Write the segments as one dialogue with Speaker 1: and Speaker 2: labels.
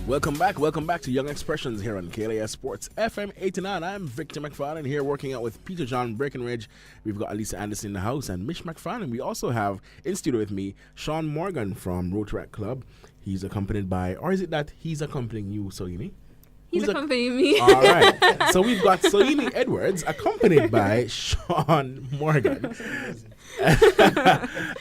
Speaker 1: Welcome back to Young Expressions here on KLAS Sports FM 89. I'm Victor McFarlane here working out with Peter John Breckenridge. We've got Alisa Anderson in the house and Mish McFarlane. We also have in studio with me Sean Morgan from Rotaract Club. He's accompanied by, or is it that he's accompanying you, Soyini?
Speaker 2: He's accompanying me.
Speaker 1: All right. So we've got Soyini Edwards accompanied by Sean Morgan.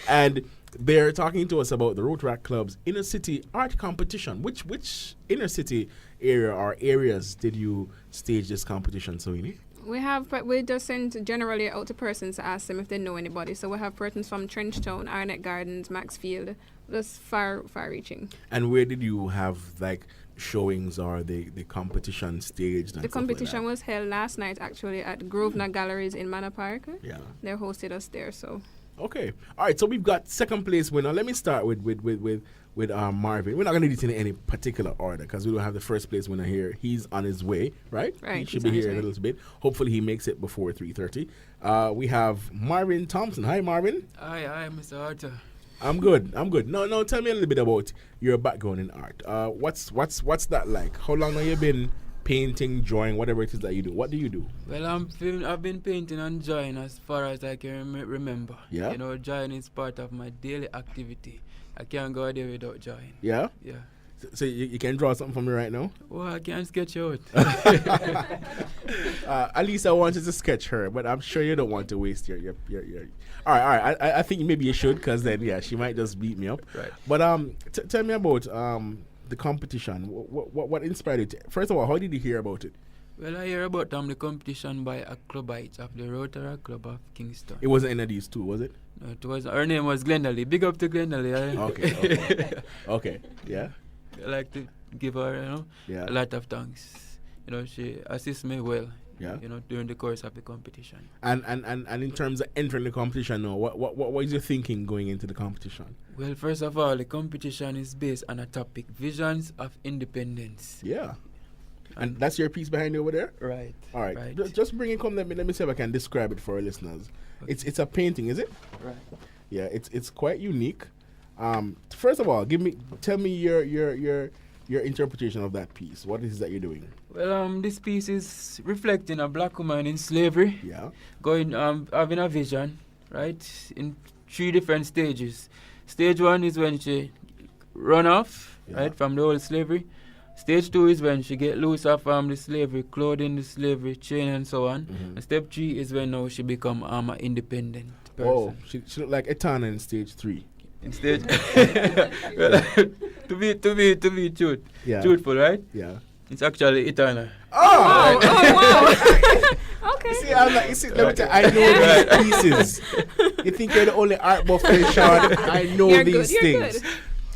Speaker 1: And they're talking to us about the Rotaract Club's inner city art competition. Which inner city area or areas did you stage this competition, Soyini?
Speaker 2: We just send generally out to persons to ask them if they know anybody. So we have persons from Trenchtown, Arnett Gardens, Maxfield, just far reaching.
Speaker 1: And where did you have like showings or the competition staged?
Speaker 2: The competition was held last night actually at Grosvenor Galleries in Manor Park.
Speaker 1: Yeah.
Speaker 2: They hosted us there, so.
Speaker 1: Okay. All right. So we've got second place winner. Let me start with Marvin. We're not going to do it in any particular order because we don't have the first place winner here. He's on his way, right?
Speaker 2: Right.
Speaker 1: He should be here in a little bit. Hopefully he makes it before 3:30. We have Marvin Thompson. Hi, Marvin.
Speaker 3: Hi, Mr. Arthur.
Speaker 1: I'm good. No. Tell me a little bit about your background in art. What's that like? How long have you been painting, drawing, whatever it is that you do? What do you do?
Speaker 3: Well, I've been painting and drawing as far as I can remember.
Speaker 1: Yeah.
Speaker 3: You know, drawing is part of my daily activity. I can't go a day without drawing.
Speaker 1: Yeah?
Speaker 3: Yeah.
Speaker 1: So you can draw something for me right now?
Speaker 3: Well, I can't sketch out.
Speaker 1: Alisa wanted to sketch her, but I'm sure you don't want to waste your All right. I think maybe you should, because then, yeah, she might just beat me up.
Speaker 3: Right.
Speaker 1: But tell me about the competition. What inspired it? First of all, how did you hear about it?
Speaker 3: Well, I hear about the competition by a clubite of the Rotaract Club of Kingston.
Speaker 1: It wasn't any of these two, was it?
Speaker 3: No, it was. Her name was Glendale. Big up to Glendale.
Speaker 1: Okay. Yeah.
Speaker 3: I like to give her, a lot of thanks. She assists me well.
Speaker 1: Yeah.
Speaker 3: During the course of the competition.
Speaker 1: And in terms of entering the competition now, what was your thinking going into the competition?
Speaker 3: Well, first of all, the competition is based on a topic, visions of independence.
Speaker 1: Yeah. And that's your piece behind you over there?
Speaker 3: Right.
Speaker 1: All right.
Speaker 3: Right.
Speaker 1: Just bring it, let me see if I can describe it for our listeners. Okay. It's a painting, is it?
Speaker 3: Right.
Speaker 1: Yeah, it's quite unique. First of all, tell me your interpretation of that piece. What is it that you're doing?
Speaker 3: Well, this piece is reflecting a black woman in slavery.
Speaker 1: Yeah.
Speaker 3: Having a vision, right, in 3 different stages. Stage 1 is when she run off, right, from the old slavery. Stage 2 is when she get loose off the slavery, clothing, the slavery, chain, and so on. Mm-hmm. And step 3 is when now she become an independent person.
Speaker 1: Oh, she look like Etana in stage 3.
Speaker 3: In stage, well, to be truthful, right?
Speaker 1: Yeah.
Speaker 3: It's actually Etana.
Speaker 1: Oh,
Speaker 2: wow. Okay.
Speaker 1: See, let me tell you, I know these pieces. You think you're the only art buff, Sean? I know these things. Good.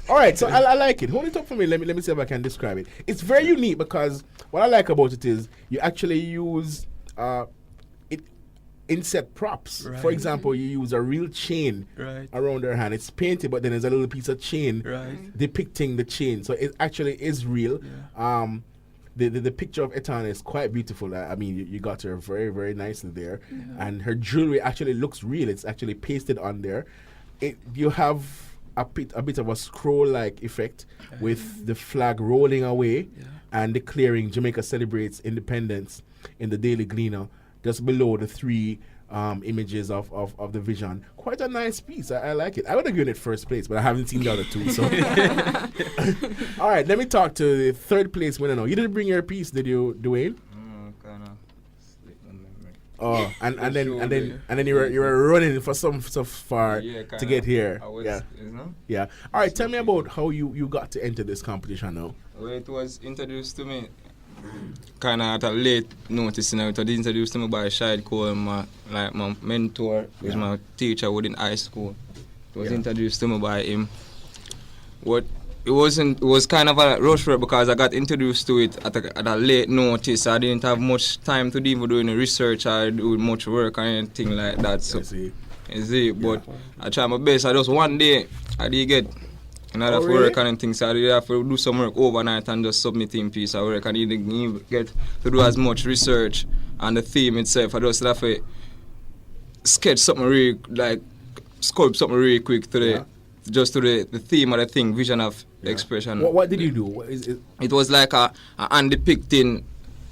Speaker 1: All right, so I like it. Hold it up for me. Let me see if I can describe it. It's very unique because what I like about it is you actually use inset props. Right. For example, you use a real chain around her hand. It's painted, but then there's a little piece of chain depicting the chain. So it actually is real. Yeah. The picture of Etana is quite beautiful. I mean, you got her very, very nicely there. Yeah. And her jewelry actually looks real. It's actually pasted on there. You have a bit of a scroll-like effect with the flag rolling away and declaring Jamaica celebrates independence in the Daily Gleaner just below the 3 images of the vision. Quite a nice piece. I like it. I would have given it first place, but I haven't seen the other 2. So, all right, let me talk to the third place winner now. You didn't bring your piece, did you, Dwayne?
Speaker 4: Kind of slipped my memory.
Speaker 1: Oh, and then you were running for so far to get here. Yeah. All right, tell me about how you got to enter this competition now.
Speaker 4: Well, it was introduced to me kind of at a late notice. It was introduced to me by Shide Cole, my mentor, who's my teacher within high school. It was introduced to me by him. It was kind of a rush for it because I got introduced to it at a late notice. I didn't have much time to even do any research or do much work or anything like that. So, you see, but I tried my best. I just one day I did get another work and things. So I did have to do some work overnight and just submitting piece of work. I didn't even get to do as much research on the theme itself. I just have to sketch something really, like sculpt something really quick today. just to the theme of the thing, vision of expression.
Speaker 1: What did you do? What is it?
Speaker 4: It was like a hand depicting.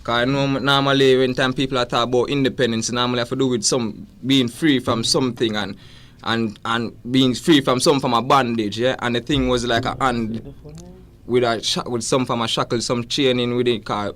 Speaker 4: Cause normally when time people are talking about independence, normally have to do with some being free from something and being free from some form of bondage, yeah. And the thing was like a hand with some form of shackle, some chaining with it. Cause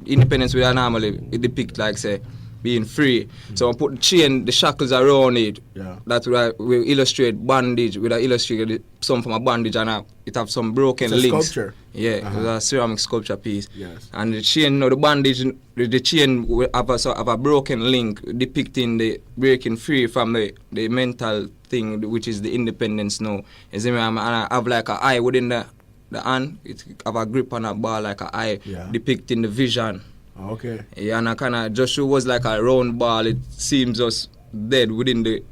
Speaker 4: independence we normally it depict like say being free. So I put the shackles around it.
Speaker 1: Yeah.
Speaker 4: That will illustrate bondage. With illustrate some form of bondage and it have some broken
Speaker 1: it's a
Speaker 4: links.
Speaker 1: Sculpture.
Speaker 4: Yeah, it's a ceramic sculpture piece.
Speaker 1: Yes.
Speaker 4: And the chain, the bandage, the chain will have a broken link depicting the breaking free from the mental thing, which is the independence now. You see me? And I have like an eye within the hand. It have a grip on a bar like an eye, depicting the vision.
Speaker 1: Okay.
Speaker 4: Yeah, and I kind of just was like a round ball. It seems just dead within the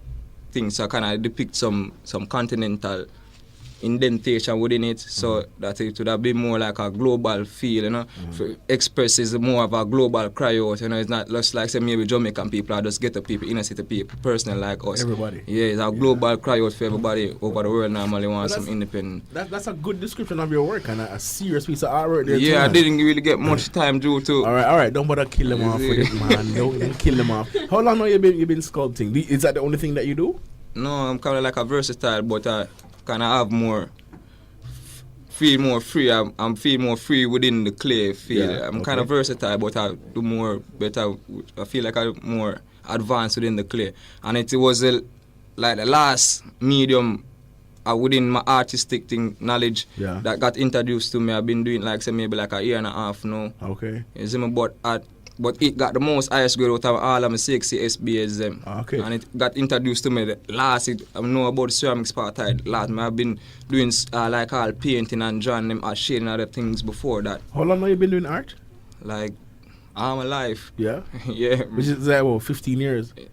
Speaker 4: thing, so I kind of depict some continental indentation within it, so that it would have been more like a global feel, you know. Expresses more of a global cry out, you know. It's not just like say maybe Jamaican people or just ghetto people, inner city people, personal like us.
Speaker 1: Everybody.
Speaker 4: Yeah, it's a global cry out for everybody over the world normally wants some independence.
Speaker 1: That's a good description of your work and a serious piece of artwork there.
Speaker 4: Yeah, I didn't really get much time due to.
Speaker 1: All right, don't bother kill them off with it, man. Don't kill them off. How long have you been sculpting? Is that the only thing that you do?
Speaker 4: No, I'm kind of like a versatile, but I kind of have feel more free. I'm feel more free within the clay field.
Speaker 1: Yeah,
Speaker 4: I'm kind of versatile, but I do more better. I feel like I'm more advanced within the clay. And it was like the last medium within my artistic knowledge that got introduced to me. I've been doing like say maybe like a year and a half now.
Speaker 1: Okay.
Speaker 4: You see me, but it got the most highest grade out of all of my 60 SBS them.
Speaker 1: Okay.
Speaker 4: And it got introduced to me the last. I know about the ceramics part last. I've been doing like all painting and drawing them and shading other things before that.
Speaker 1: How long have you been doing art?
Speaker 4: Like all my life.
Speaker 1: Yeah?
Speaker 4: Yeah.
Speaker 1: Which is like, 15 years?
Speaker 4: Yeah.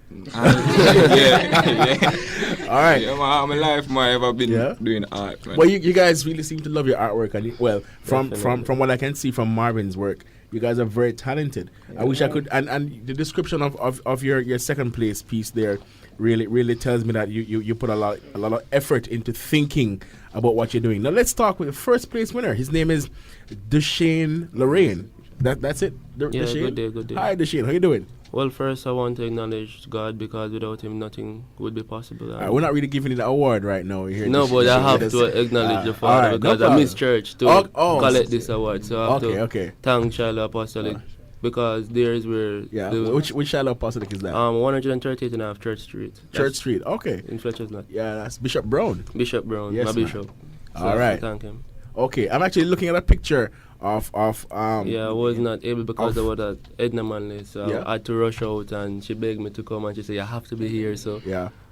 Speaker 1: All right.
Speaker 4: Yeah, all my life I ever been doing art. Man.
Speaker 1: Well, you guys really seem to love your artwork. And from what I can see from Marvin's work, you guys are very talented. I wish I could, and the description of your second place piece there really tells me that you put a lot of effort into thinking about what you're doing. Now let's talk with the first place winner. His name is Deshane Lorraine. That's it.
Speaker 5: Good day.
Speaker 1: Hi Deshane, how you doing?
Speaker 5: Well, first I want to acknowledge God because without Him nothing would be possible.
Speaker 1: We're not really giving you the award right now. Here
Speaker 5: no, but I have to acknowledge the Father because I miss church to collect this award. So I have to thank Shiloh Apostolic because there is where...
Speaker 1: Which Shiloh Apostolic is that?
Speaker 5: 138 and a half Church Street.
Speaker 1: Church Street, okay.
Speaker 5: In Fletcher's Knot.
Speaker 1: Yeah, that's Bishop Brown.
Speaker 5: Bishop Brown,
Speaker 1: yes,
Speaker 5: my bishop. So
Speaker 1: all right.
Speaker 5: Thank him.
Speaker 1: Okay, I'm actually looking at a picture of
Speaker 5: I was not able because I was at Edna Manley, so I had to rush out and she begged me to come and she said you have to be here, so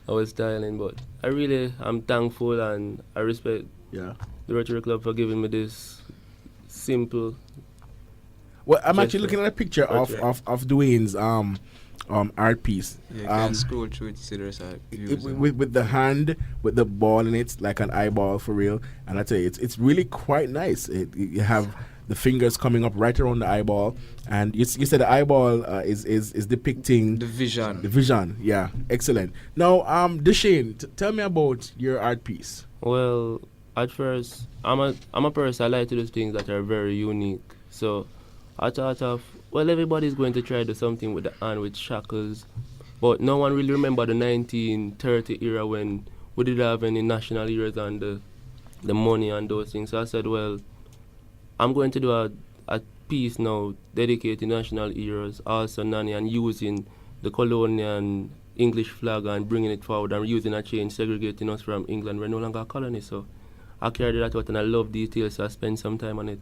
Speaker 5: I was styling, but I'm thankful and I respect the Rotary Club for giving me this simple.
Speaker 1: Well, I'm actually looking at a picture of Dwayne's art piece.
Speaker 4: Yeah, you can scroll through it to see the rest of it.
Speaker 1: With the hand, with the ball in it, like an eyeball for real. And I tell you, it's really quite nice. You have the fingers coming up right around the eyeball, and you said the eyeball is depicting
Speaker 4: the vision.
Speaker 1: The vision, yeah, excellent. Now, Deshane, tell me about your art piece.
Speaker 5: Well, at first, I'm a person I like to do things that are very unique. So I thought of, well, everybody's going to try to do something with the hand with shackles, but no one really remember the 1930 era when we didn't have any national heroes and the money and those things. So I said, well, I'm going to do a piece now dedicated to national heroes, also Nani, and using the colonial English flag and bringing it forward and using a change, segregating us from England. We're no longer a colony, so I carried that out and I love details, so I spent some time on it.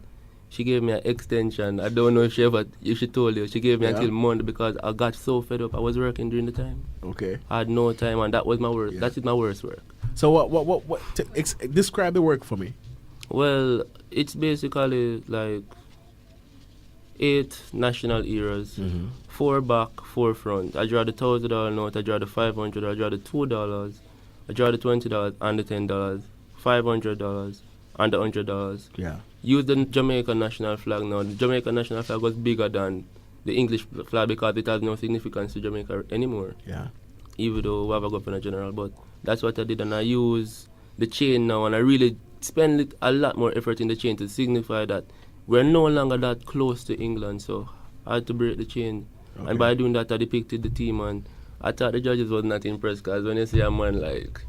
Speaker 5: She gave me an extension. I don't know if she told you. She gave me until Monday because I got so fed up. I was working during the time.
Speaker 1: Okay.
Speaker 5: I had no time, and that was my worst. That is my worst work.
Speaker 1: So what describe the work for me.
Speaker 5: Well, it's basically like 8 national heroes, 4 back, 4 front. I draw the $1,000 note, I draw the $500, I draw the $2, I draw the $20 and the $10, $500 and the $100.
Speaker 1: Yeah.
Speaker 5: Use the Jamaican national flag now. The Jamaican national flag was bigger than the English flag because it has no significance to Jamaica anymore.
Speaker 1: Yeah.
Speaker 5: Even though we have a governor general, but that's what I did, and I use the chain now, and I really spend a lot more effort in the chain to signify that we're no longer that close to England. So I had to break the chain, and by doing that, I depicted the team, and I thought the judges was not impressed, because when you see a man like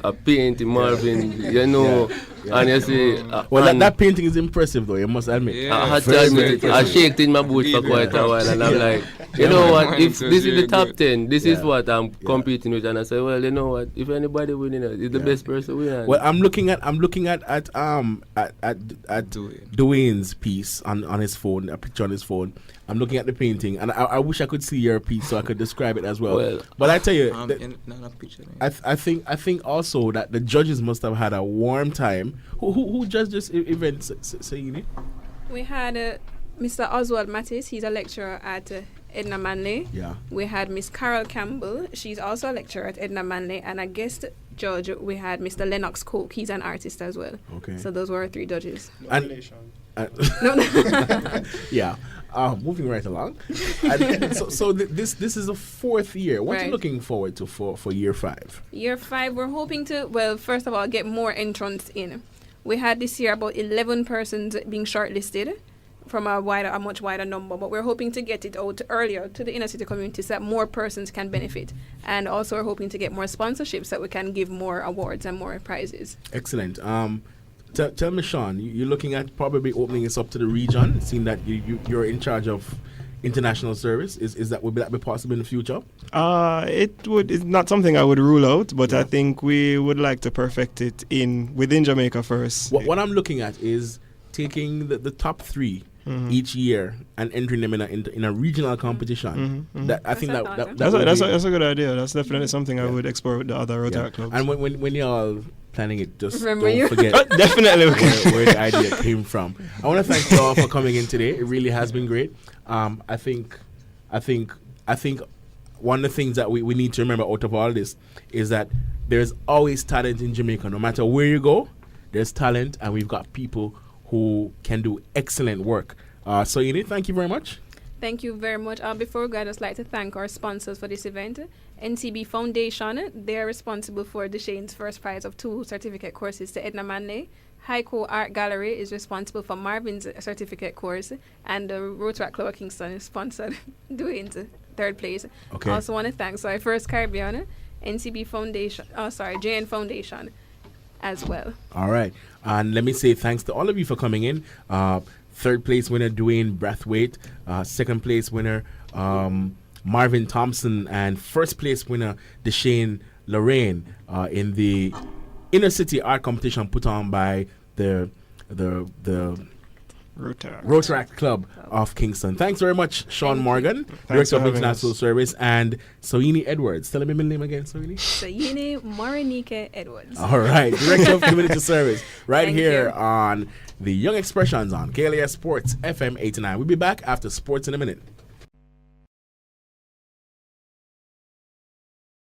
Speaker 5: a painting Marvin, you know, and you see...
Speaker 1: well, that painting is impressive, though, you must admit.
Speaker 5: Yeah. I had to admit it. I shaked in my boots for quite a while, and I'm like, you know what, if this is the top 10, this is what I'm competing with, and I say, well, you know what, if anybody winning it, it's the best person winning.
Speaker 1: Well, I'm looking at Dwayne's piece on his phone, a picture on his phone. I'm looking at the painting, and I wish I could see your piece so I could describe it as well. But I tell you, I think also that the judges must have had a warm time. Who judged this event, Soyini?
Speaker 2: We had Mr. Oswald Mattis. He's a lecturer at Edna Manley.
Speaker 1: Yeah.
Speaker 2: We had Miss Carol Campbell. She's also a lecturer at Edna Manley. And a guest judge, we had Mr. Lennox Coke. He's an artist as well.
Speaker 1: Okay.
Speaker 2: So those were our 3 judges.
Speaker 1: No. Yeah. Moving right along. So this is the 4th year. What are you looking forward to for year 5?
Speaker 2: Year 5, we're hoping to, well, first of all, get more entrants in. We had this year about 11 persons being shortlisted from a much wider number, but we're hoping to get it out earlier to the inner city community so that more persons can benefit. And also we're hoping to get more sponsorships so that we can give more awards and more prizes.
Speaker 1: Excellent. Tell me, Sean, you're looking at probably opening this up to the region, seeing that you're in charge of international service. Would that be possible in the future?
Speaker 6: It's not something I would rule out, but I think we would like to perfect it within Jamaica first.
Speaker 1: What I'm looking at is taking the top 3 each year and entering them in a regional competition. That's
Speaker 6: a good idea. That's definitely something I would explore with the other Rotaract clubs.
Speaker 1: And when y'all planning it, just
Speaker 2: Remember
Speaker 1: don't
Speaker 2: you?
Speaker 1: forget
Speaker 6: definitely
Speaker 1: where the idea came from. I want to thank you all for coming in today. It really has been great. I think one of the things that we need to remember out of all this is that there's always talent in Jamaica. No matter where you go, there's talent, and we've got people who can do excellent work. Soyini, thank you very much.
Speaker 2: Thank you very much. Before we go, I'd just like to thank our sponsors for this event. NCB Foundation, they're responsible for Deshane's first prize of 2 certificate courses to Edna Manley. Highco Art Gallery is responsible for Marvin's certificate course, and the Rotaract Club of Kingston is sponsored Dwayne's 3rd place.
Speaker 1: Okay.
Speaker 2: I also want to thank First Caribbean, NCB Foundation, JN Foundation as well.
Speaker 1: All right. And let me say thanks to all of you for coming in. 3rd place winner Dwayne Brathwaite, 2nd place winner Marvin Thompson, and 1st place winner Deshane Lorraine in the inner city art competition put on by the Rotaract Club of Kingston. Thanks very much, Sean Morgan, Director of International Service, and Soyini Edwards. Tell me my name again, Soyini.
Speaker 2: Soyini Morinike Edwards.
Speaker 1: All right, Director of Community Service, here on the Young Expressions on KLAS Sports FM 89. We'll be back after sports in a minute.